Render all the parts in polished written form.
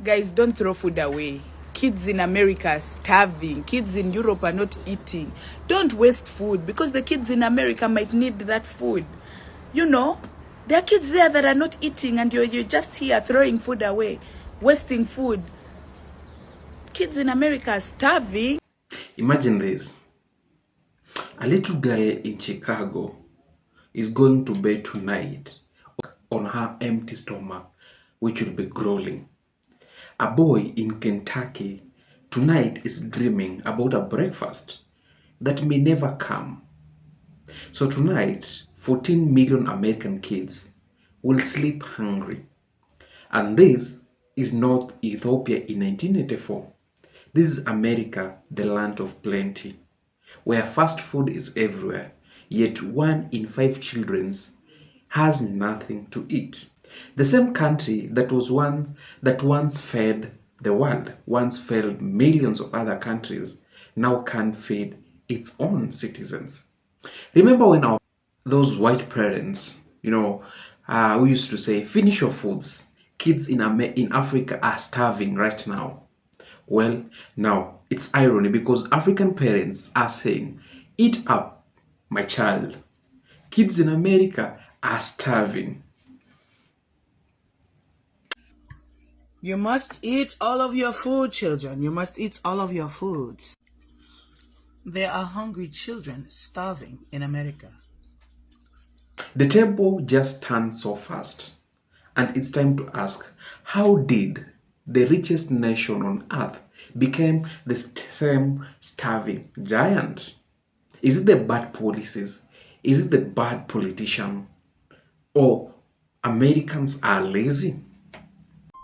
Guys, don't throw food away. Kids in America are starving. Kids in Europe are not eating. Don't waste food because the kids in America might need that food. You know, there are kids there that are not eating and you're just here throwing food away, wasting food. Kids in America are starving. Imagine this. A little girl in Chicago is going to bed tonight on her empty stomach, which will be growling. A boy in Kentucky tonight is dreaming about a breakfast that may never come. So tonight, 14 million American kids will sleep hungry. And this is not Ethiopia in 1984. This is America, the land of plenty, where fast food is everywhere, yet 1 in 5 children has nothing to eat. The same country that once fed the world, once fed millions of other countries, now can't feed its own citizens. Remember when those white parents, who used to say, "Finish your foods. Kids in Africa are starving right now." Well, now it's irony because African parents are saying, "Eat up, my child." Kids in America are starving. You must eat all of your food, children. You must eat all of your foods. There are hungry children starving in America. The table just turned so fast. And it's time to ask, how did the richest nation on earth become the same starving giant? Is it the bad policies? Is it the bad politician? Or Americans are lazy?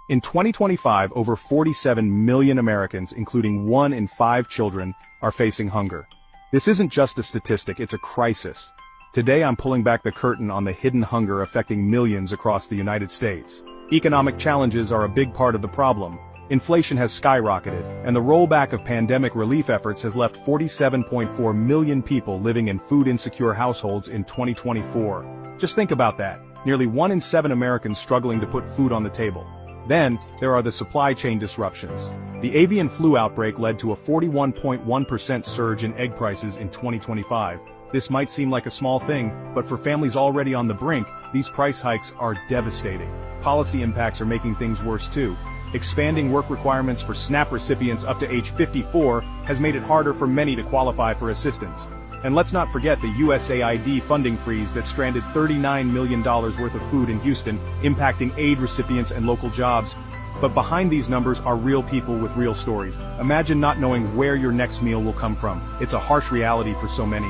In 2025, over 47 million Americans, including 1 in 5 children, are facing hunger. This isn't just a statistic, it's a crisis. Today I'm pulling back the curtain on the hidden hunger affecting millions across the United States. Economic challenges are a big part of the problem. Inflation has skyrocketed, and the rollback of pandemic relief efforts has left 47.4 million people living in food-insecure households in 2024. Just think about that. Nearly 1 in 7 Americans struggling to put food on the table. Then, there are the supply chain disruptions. The avian flu outbreak led to a 41.1% surge in egg prices in 2025. This might seem like a small thing, but for families already on the brink, these price hikes are devastating. Policy impacts are making things worse too. Expanding work requirements for SNAP recipients up to age 54 has made it harder for many to qualify for assistance. And let's not forget the USAID funding freeze that stranded $39 million worth of food in Houston, impacting aid recipients and local jobs. But behind these numbers are real people with real stories. Imagine not knowing where your next meal will come from. It's a harsh reality for so many.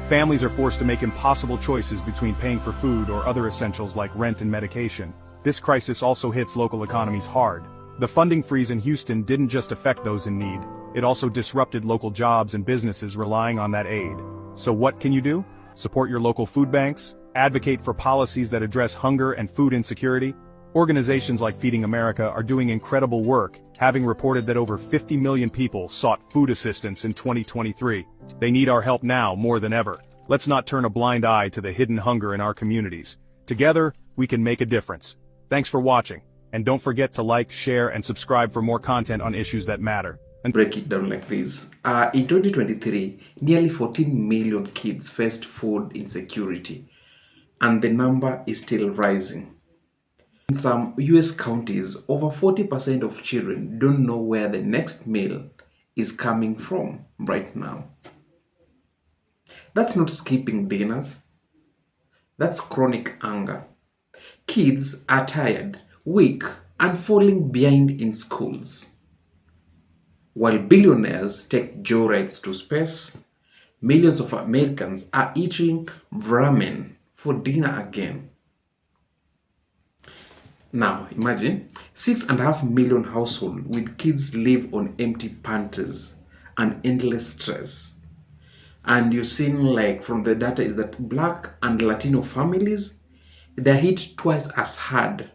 Families are forced to make impossible choices between paying for food or other essentials like rent and medication. This crisis also hits local economies hard. The funding freeze in Houston didn't just affect those in need, it also disrupted local jobs and businesses relying on that aid. So what can you do? Support your local food banks, advocate for policies that address hunger and food insecurity. Organizations like Feeding America are doing incredible work, having reported that over 50 million people sought food assistance in 2023. They need our help now more than ever. Let's not turn a blind eye to the hidden hunger in our communities. Together, we can make a difference. Thanks for watching, and don't forget to like, share, and subscribe for more content on issues that matter. And break it down like this. In 2023, nearly 14 million kids faced food insecurity, and the number is still rising. In some US counties, over 40% of children don't know where the next meal is coming from right now. That's not skipping dinners. That's chronic hunger. Kids are tired, weak, and falling behind in schools. While billionaires take joyrides to space, millions of Americans are eating ramen for dinner again. Now, imagine 6.5 million households with kids live on empty pantries and endless stress. And you've seen, like, from the data is that Black and Latino families, they're hit twice as hard,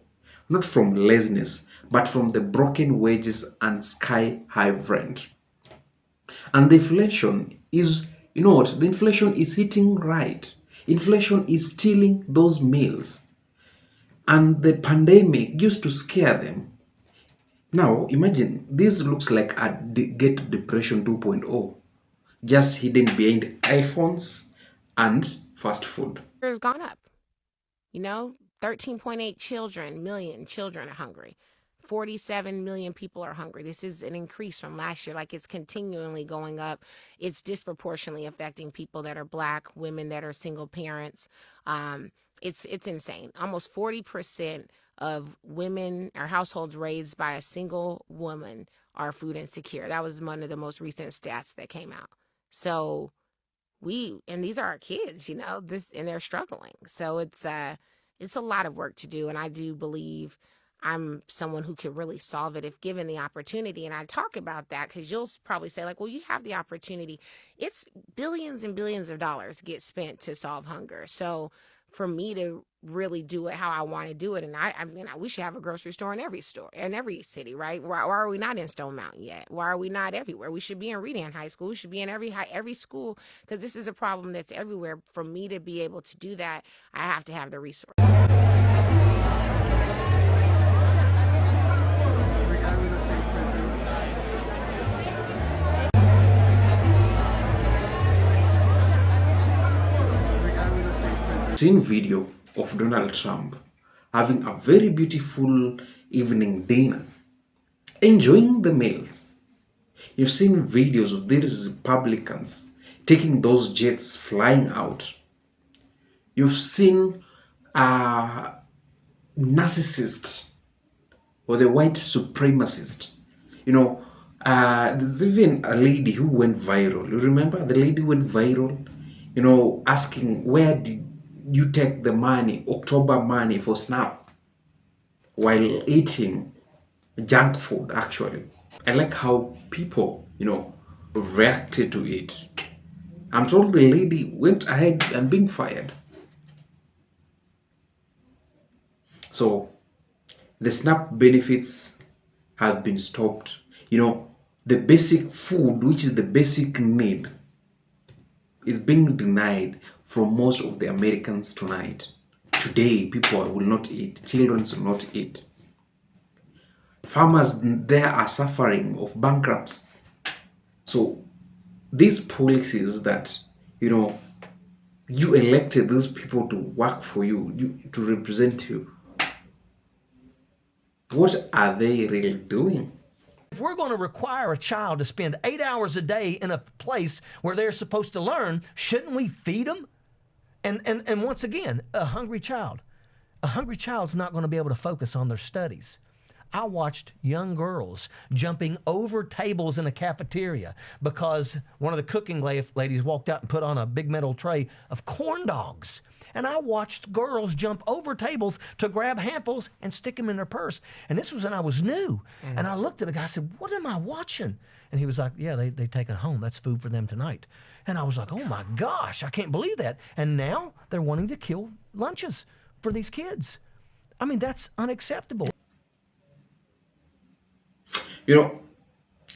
not from laziness, but from the broken wages and sky-high rent. And the inflation is, the inflation is hitting right. Inflation is stealing those meals. And the pandemic used to scare them. Now imagine this looks like a Get Depression 2.0, just hidden behind iPhones and fast food. Has gone up. You know, 13.8 million children are hungry. 47 million people are hungry. This is an increase from last year. Like, it's continually going up. It's disproportionately affecting people that are Black, women that are single parents. It's insane. Almost 40% of women or households raised by a single woman are food insecure. That was one of the most recent stats that came out. So and these are our kids, and they're struggling. So it's a lot of work to do, and I do believe I'm someone who could really solve it if given the opportunity. And I talk about that because you'll probably say, like, well, you have the opportunity. It's billions and billions of dollars get spent to solve hunger. So for me to really do it how I want to do it, and I mean, we should have a grocery store in every city, right? Why are we not in Stone Mountain yet? Why are we not everywhere? We should be in Redan High School. We should be in every school, because this is a problem that's everywhere. For me to be able to do that, I have to have the resources. Seen video of Donald Trump having a very beautiful evening dinner, enjoying the meals. You've seen videos of these Republicans taking those jets flying out. You've seen a narcissist or the white supremacist. There's even a lady who went viral. You remember the lady went viral, asking, where did you take the money, October money for SNAP, while eating junk food, actually. I like how people, reacted to it. I'm told the lady went ahead and being fired. So the SNAP benefits have been stopped. The basic food, which is the basic need, is being denied from most of the Americans tonight. Today, people will not eat. Children will not eat. Farmers there are suffering of bankruptcy. So these policies that, you elected these people to work for you, to represent you, what are they really doing? If we're going to require a child to spend 8 hours a day in a place where they're supposed to learn, shouldn't we feed them? And once again, a hungry child's not going to be able to focus on their studies. I watched young girls jumping over tables in a cafeteria because one of the cooking ladies walked out and put on a big metal tray of corn dogs. And I watched girls jump over tables to grab handfuls and stick them in their purse. And this was when I was new. Mm-hmm. And I looked at the guy and said, what am I watching? And he was like, yeah, they take it home. That's food for them tonight. And I was like, oh my gosh, I can't believe that. And now they're wanting to kill lunches for these kids. I mean, that's unacceptable. I'll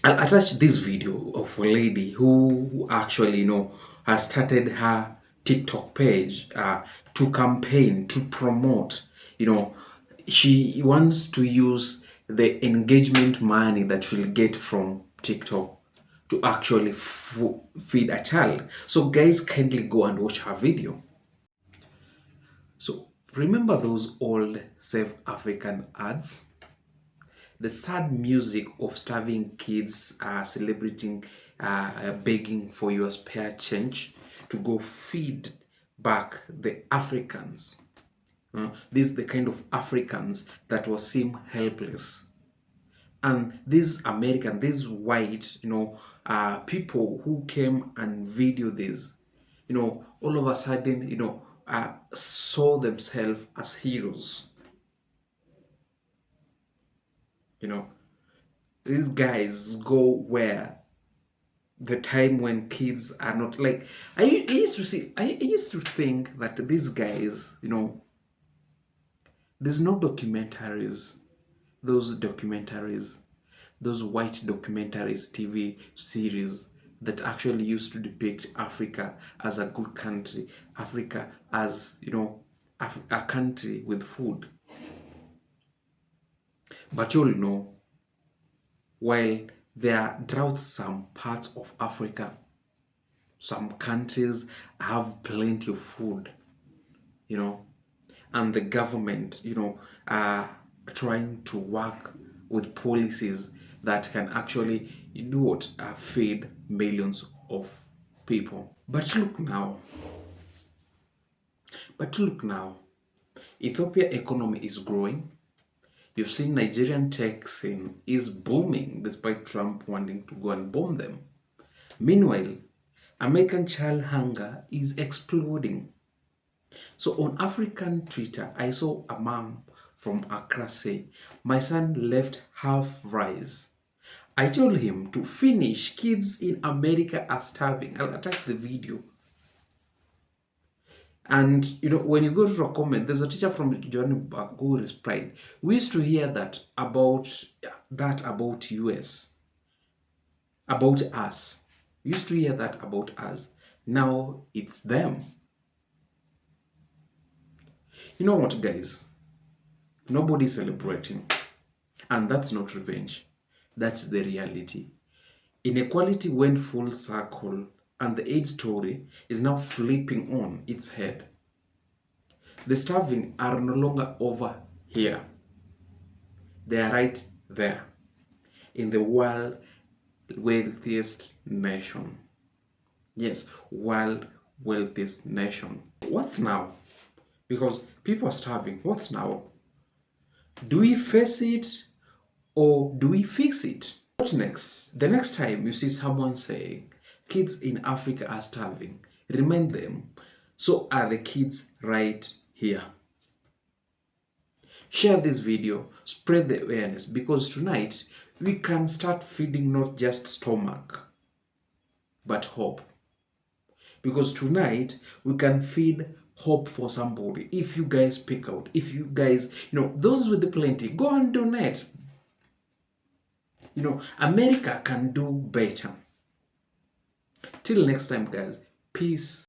attach this video of a lady who actually, has started her TikTok page to campaign, to promote. She wants to use the engagement money that she'll get from TikTok to actually feed a child. So guys, kindly go and watch her video. So remember those old Save African ads? The sad music of starving kids celebrating, begging for your spare change to go feed back the Africans. This is the kind of Africans that seem helpless. And these white, people who came and video this, all of a sudden, saw themselves as heroes. These guys go where the time when kids are not, like, I used to think that these guys, there's no documentaries, those white documentaries, TV series that actually used to depict Africa as a good country, Africa as, a country with food. But you'll know while there are droughts some parts of Africa, some countries have plenty of food, and the government, are trying to work with policies that can actually do what, feed millions of people. But look now, Ethiopia economy is growing. You've seen Nigerian tech scene is booming despite Trump wanting to go and bomb them. Meanwhile, American child hunger is exploding. So on African Twitter, I saw a mom from Accra say, "My son left half rice. I told him to finish. Kids in America are starving." I'll attach the video. And when you go to a comment, there's a teacher from Johannesburg who replied, "We used to hear that about US, about us. We used to hear that about us. Now it's them." You know what, guys? Nobody's celebrating. And that's not revenge. That's the reality. Inequality went full circle, and the AIDS story is now flipping on its head. The starving are no longer over here. They are right there in the world wealthiest nation. Yes, world wealthiest nation. What's now? Because people are starving. What's now? Do we face it or do we fix it? What next? The next time you see someone saying kids in Africa are starving, remind them, so are the kids right here. Share this video, spread the awareness, because tonight we can start feeding not just stomach, but hope. Because tonight we can feed hope for somebody. If you guys speak out, if you guys, those with the plenty, go and donate. America can do better. Till next time, guys. Peace.